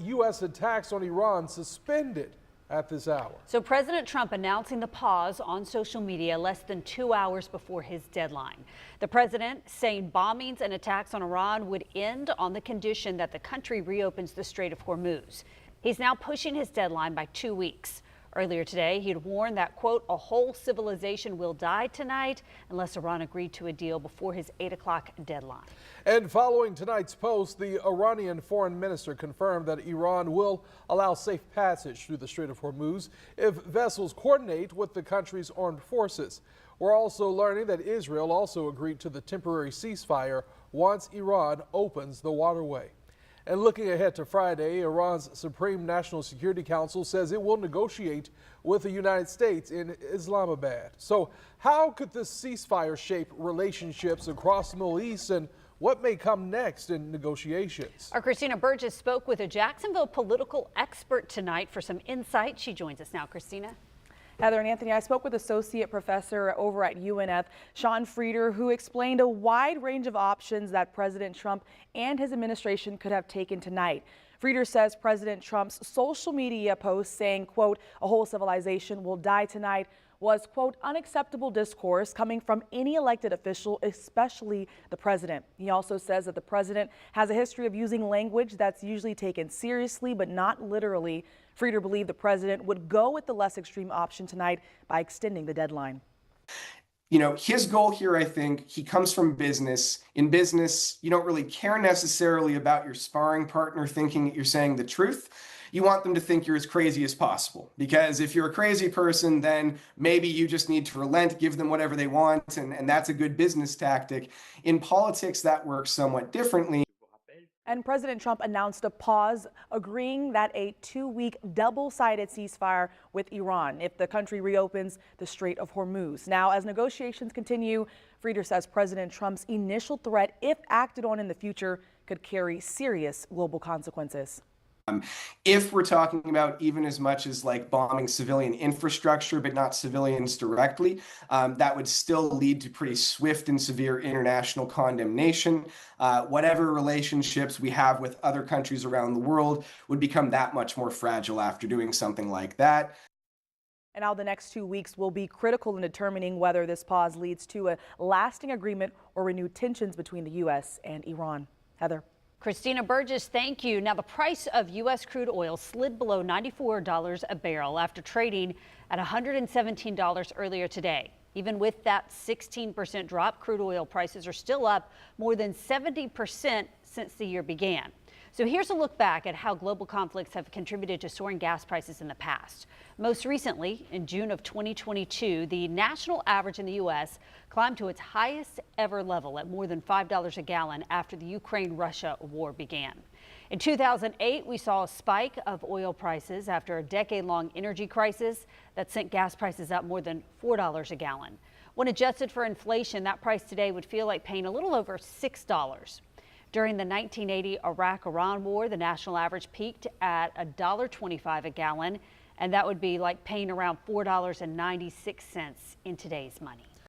U.S. attacks on Iran suspended at this hour. So President Trump announcing the pause on social media less than 2 hours before his deadline. The president saying bombings and attacks on Iran would end on the condition that the country reopens the Strait of Hormuz. He's now pushing his deadline by 2 weeks. Earlier today, he had warned that, quote, a whole civilization will die tonight unless Iran agreed to a deal before his 8 o'clock deadline. And following tonight's post, the Iranian foreign minister confirmed that Iran will allow safe passage through the Strait of Hormuz if vessels coordinate with the country's armed forces. We're also learning that Israel also agreed to the temporary ceasefire once Iran opens the waterway. And looking ahead to Friday, Iran's Supreme National Security Council says it will negotiate with the United States in Islamabad. So how could this ceasefire shape relationships across the Middle East, and what may come next in negotiations? Our Christina Burgess spoke with a Jacksonville political expert tonight for some insight. She joins us now. Christina. Heather and Anthony, I spoke with Associate Professor over at UNF, Sean Frer, who explained a wide range of options that President Trump and his administration could have taken tonight. Frer says President Trump's social media post saying, quote, a whole civilization will die tonight was, quote, unacceptable discourse coming from any elected official, especially the president. He also says that the president has a history of using language that's usually taken seriously, but not literally. Frer believed the president would go with the less extreme option tonight by extending the deadline. You know, his goal here, I think, he comes from business. In business, you don't really care necessarily about your sparring partner thinking that you're saying the truth. You want them to think you're as crazy as possible, because if you're a crazy person, then maybe you just need to relent, give them whatever they want, and that's a good business tactic. In politics, that works somewhat differently. And President Trump announced a pause, agreeing that a 2-week double-sided ceasefire with Iran if the country reopens the Strait of Hormuz. Now, as negotiations continue, Frer says President Trump's initial threat, if acted on in the future, could carry serious global consequences. If we're talking about even as much as like bombing civilian infrastructure, but not civilians directly, that would still lead to pretty swift and severe international condemnation. Whatever relationships we have with other countries around the world would become that much more fragile after doing something like that. And now the next 2 weeks will be critical in determining whether this pause leads to a lasting agreement or renewed tensions between the U.S. and Iran. Heather. Christina Burgess, thank you. Now, the price of U.S. crude oil slid below $94 a barrel after trading at $117 earlier today. Even with that 16% drop, crude oil prices are still up more than 70% since the year began. So here's a look back at how global conflicts have contributed to soaring gas prices in the past. Most recently, in June of 2022, the national average in the U.S. climbed to its highest ever level at more than $5 a gallon after the Ukraine-Russia war began. In 2008, we saw a spike of oil prices after a decade-long energy crisis that sent gas prices up more than $4 a gallon. When adjusted for inflation, that price today would feel like paying a little over $6. During the 1980 Iraq-Iran war, the national average peaked at $1.25 a gallon, and that would be like paying around $4.96 in today's money.